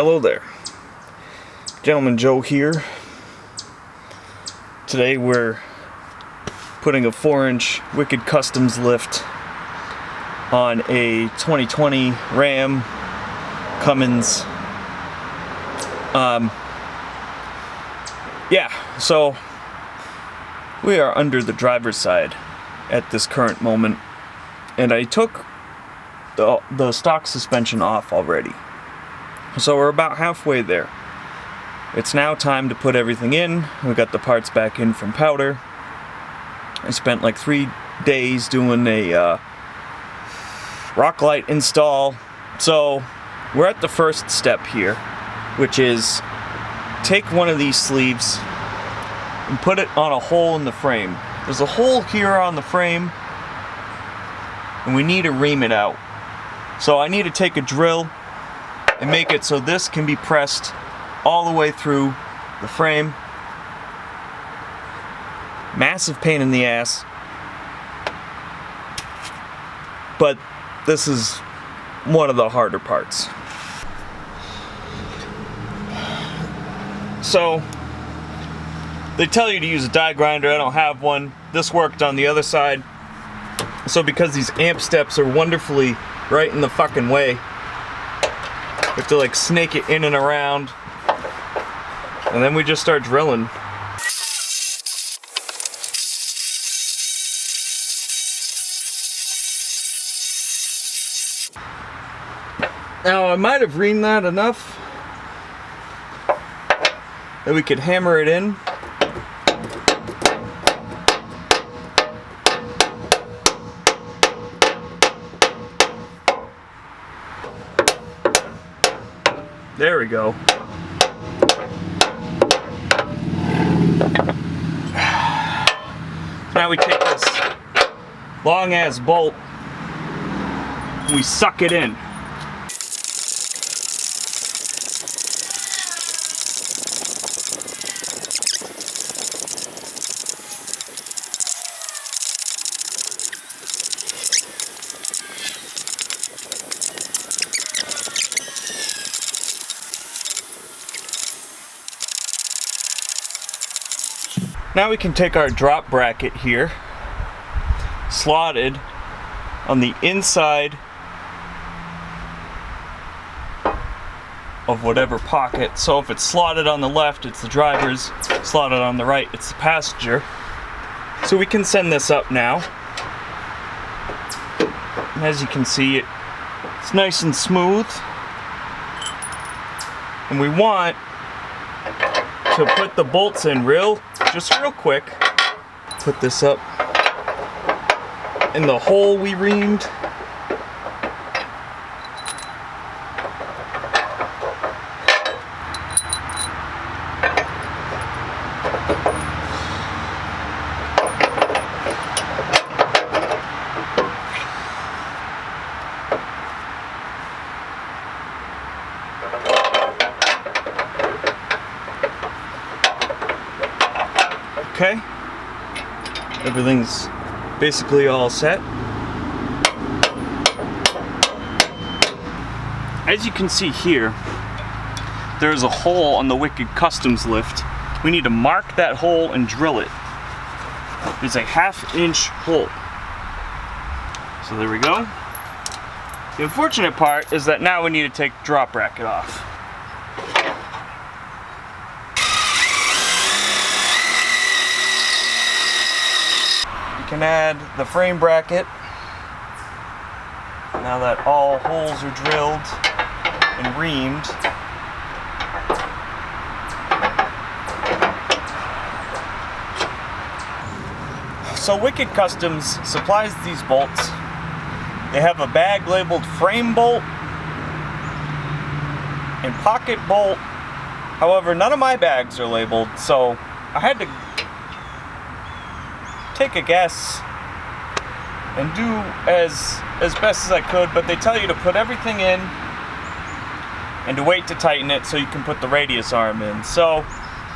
Hello there, Gentleman Joe here. Today we're putting a 4-inch Wicked Customs lift on a 2020 Ram Cummins. So we are under the driver's side at this current moment, and I took the stock suspension off already. So we're about halfway there. It's now time to put everything in. We got the parts back in from powder. I spent like 3 days doing a rock light install. So we're at the first step here, which is take one of these sleeves and put it on a hole in the frame. There's a hole here on the frame, and we need to ream it out. So I need to take a drill and make it so this can be pressed all the way through the frame. Massive pain in the ass, but this is one of the harder parts. So they tell you to use a die grinder. I don't have one. This worked on the other side. So because these amp steps are wonderfully right in the fucking way, you have to like snake it in and around, and then we just start drilling. Now I might have reamed that enough that we could hammer it in. There we go. Now we take this long ass bolt and we suck it in. Now we can take our drop bracket here, slotted on the inside of whatever pocket. So if it's slotted on the left, it's the driver's, slotted on the right, it's the passenger. So we can send this up now. And as you can see, it's nice and smooth. And we want to put the bolts in just real quick. Put this up in the hole we reamed. Okay, everything's basically all set. As you can see here, there's a hole on the Wicked Customs lift. We need to mark that hole and drill it. It's a 1/2 inch hole. So there we go. The unfortunate part is that now we need to take the drop bracket off. Can add the frame bracket now that all holes are drilled and reamed. So Wicked Customs supplies these bolts. They have a bag labeled frame bolt and pocket bolt. However, none of my bags are labeled, so I had to take a guess and do as best as I could, but they tell you to put everything in and to wait to tighten it so you can put the radius arm in. So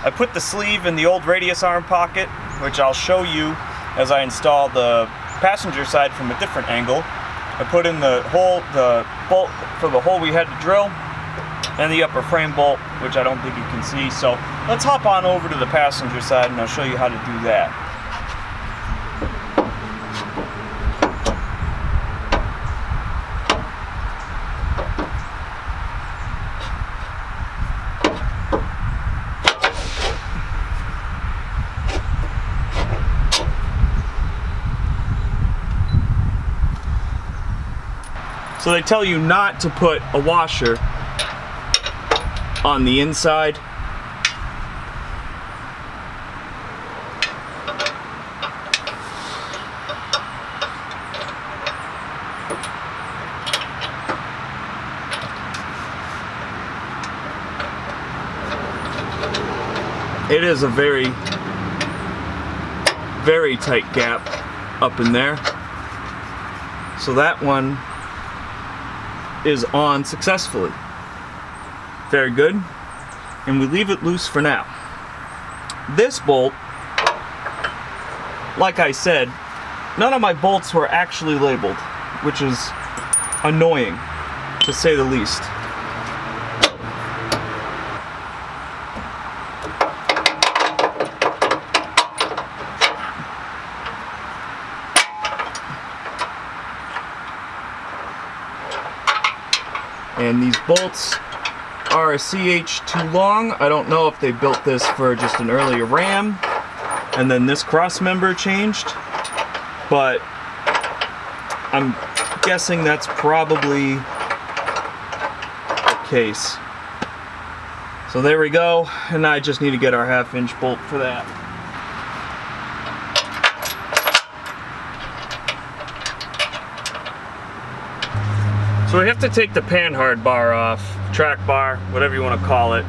I put the sleeve in the old radius arm pocket, which I'll show you as I install the passenger side from a different angle. I put in the hole, the bolt for the hole we had to drill, and the upper frame bolt, which I don't think you can see. So let's hop on over to the passenger side and I'll show you how to do that. So they tell you not to put a washer on the inside. It is a very, very tight gap up in there. So that one is on successfully. Very good. And we leave it loose for now. This bolt, like I said, none of my bolts were actually labeled, which is annoying, to say the least. And these bolts are a CH too long. I don't know if they built this for just an earlier Ram and then this cross member changed, but I'm guessing that's probably the case. So there we go, and I just need to get our 1/2" bolt for that. So we have to take the panhard bar off, track bar, whatever you want to call it.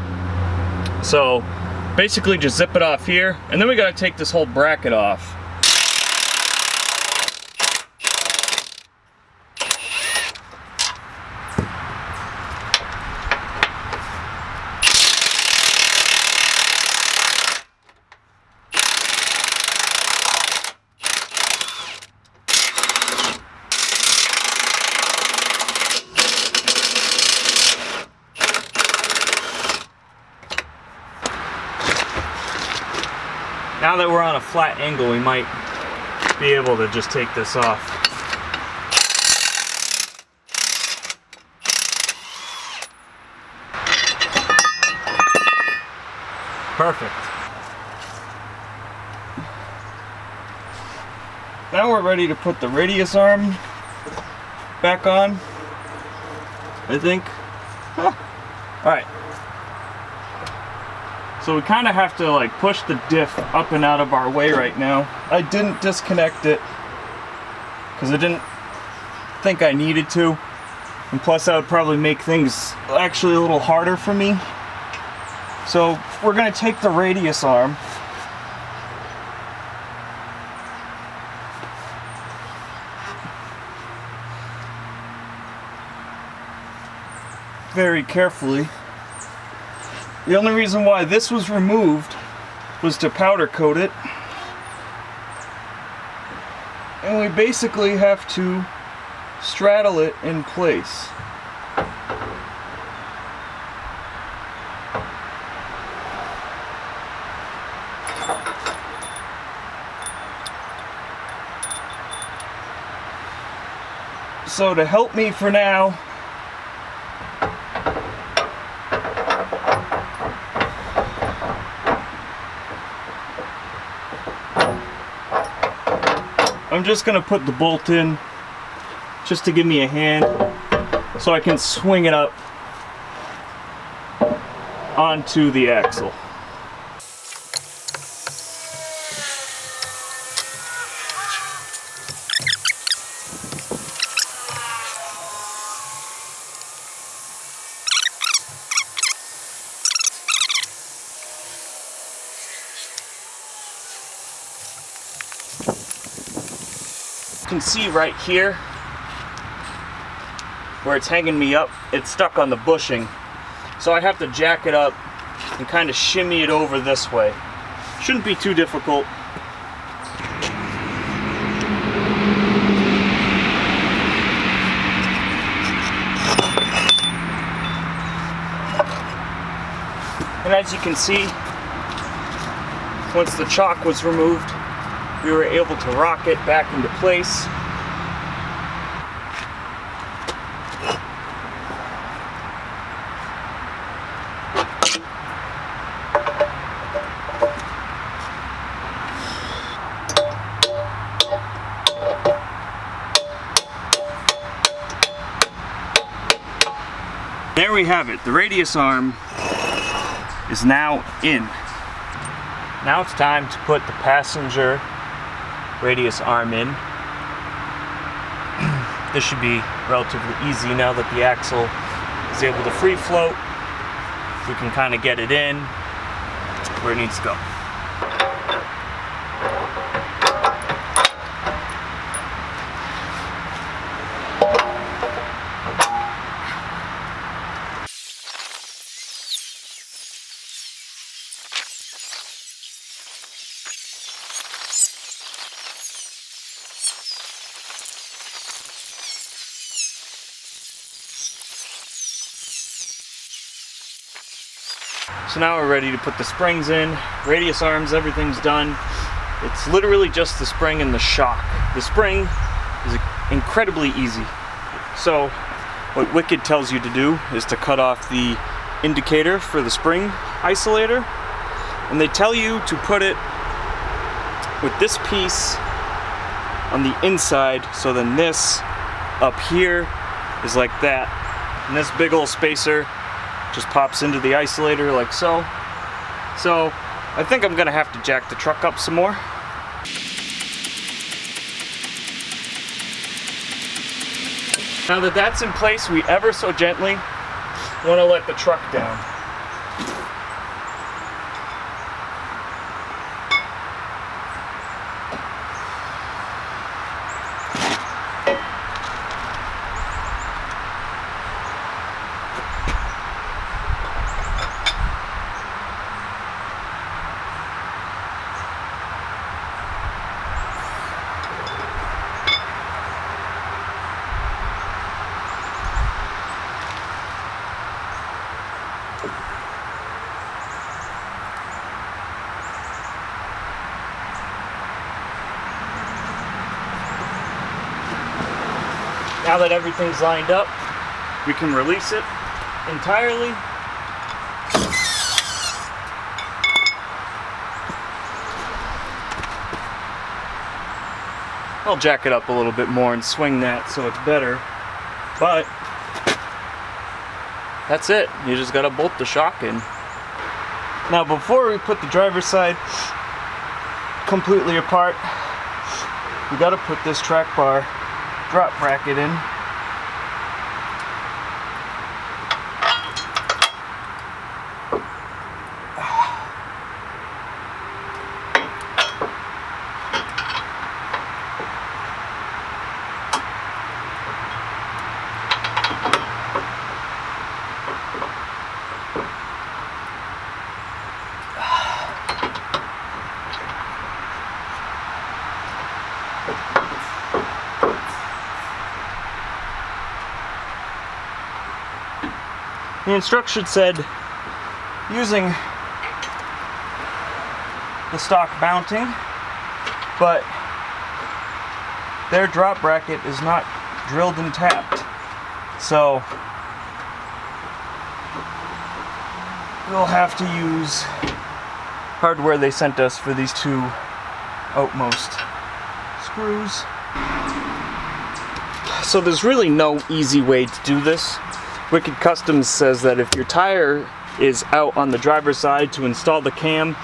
So basically just zip it off here, and then we got to take this whole bracket off. Now that we're on a flat angle, we might be able to just take this off. Perfect. Now we're ready to put the radius arm back on, I think. Alright. So we kind of have to like push the diff up and out of our way right now. I didn't disconnect it because I didn't think I needed to. And plus that would probably make things actually a little harder for me. So we're going to take the radius arm. Very carefully. The only reason why this was removed was to powder coat it. And we basically have to straddle it in place. So to help me for now, I'm just going to put the bolt in just to give me a hand so I can swing it up onto the axle. You can see right here where it's hanging me up, it's stuck on the bushing. So I have to jack it up and kind of shimmy it over this way. Shouldn't be too difficult. And as you can see, once the chock was removed, we were able to rock it back into place. There we have it. The radius arm is now in. Now it's time to put the passenger radius arm in. This should be relatively easy now that the axle is able to free float. We can kind of get it in where it needs to go. So now we're ready to put the springs in, radius arms, everything's done. It's literally just the spring and the shock. The spring is incredibly easy. So what Wicked tells you to do is to cut off the indicator for the spring isolator, and they tell you to put it with this piece on the inside, so then this up here is like that, and this big old spacer just pops into the isolator like so. So I think I'm gonna have to jack the truck up some more. Now that that's in place, we ever so gently want to let the truck down. Now that everything's lined up, we can release it entirely. I'll jack it up a little bit more and swing that so it's better, but that's it. You just gotta bolt the shock in. Now before we put the driver's side completely apart, we gotta put this track bar drop bracket in. The instruction said using the stock mounting, but their drop bracket is not drilled and tapped. So we'll have to use hardware they sent us for these two outmost screws. So there's really no easy way to do this. Wicked Customs says that if your tire is out on the driver's side, to install the cam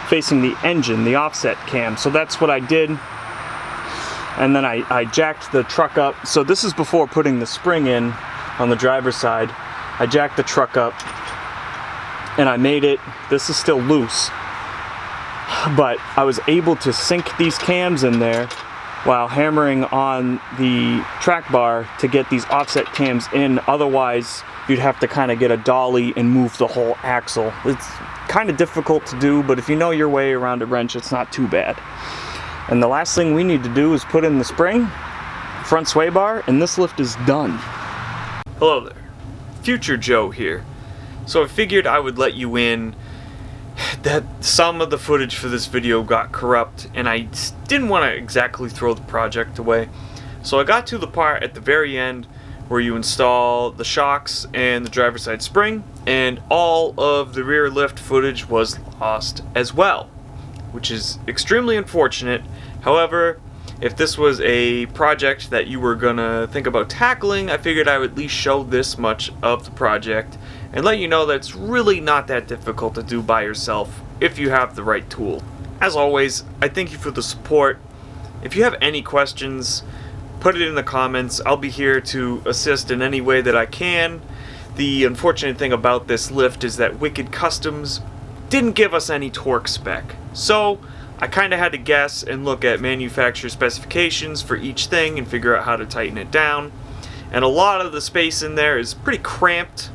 facing the engine, the offset cam. So that's what I did. And then I jacked the truck up. So this is before putting the spring in on the driver's side. I jacked the truck up and I made it, this is still loose, but I was able to sink these cams in there while hammering on the track bar to get these offset cams in. Otherwise, you'd have to kind of get a dolly and move the whole axle. It's kind of difficult to do, but if you know your way around a wrench, it's not too bad. And the last thing we need to do is put in the spring, front sway bar, and this lift is done. Hello there, Future Joe here. So I figured I would let you in that some of the footage for this video got corrupt, and I didn't want to exactly throw the project away. So I got to the part at the very end where you install the shocks and the driver's side spring, and all of the rear lift footage was lost as well, which is extremely unfortunate. However, if this was a project that you were gonna think about tackling, I figured I would at least show this much of the project and let you know that it's really not that difficult to do by yourself if you have the right tool. As always, I thank you for the support. If you have any questions, put it in the comments. I'll be here to assist in any way that I can. The unfortunate thing about this lift is that Wicked Customs didn't give us any torque spec. So I kind of had to guess and look at manufacturer specifications for each thing and figure out how to tighten it down. And a lot of the space in there is pretty cramped.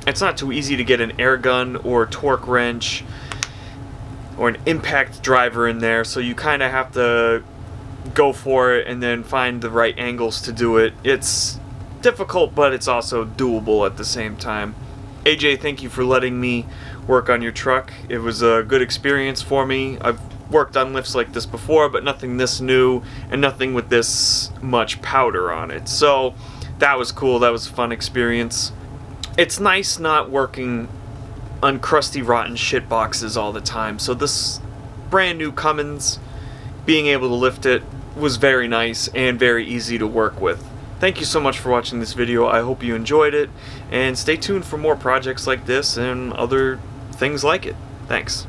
It's not too easy to get an air gun or torque wrench or an impact driver in there, so you kind of have to go for it and then find the right angles to do it. It's difficult, but it's also doable at the same time. AJ, thank you for letting me work on your truck. It was a good experience for me. I've worked on lifts like this before, but nothing this new and nothing with this much powder on it. So that was cool. That was a fun experience. It's nice not working on crusty, rotten shit boxes all the time. So this brand new Cummins, being able to lift it was very nice and very easy to work with. Thank you so much for watching this video. I hope you enjoyed it, and stay tuned for more projects like this and other things like it. Thanks.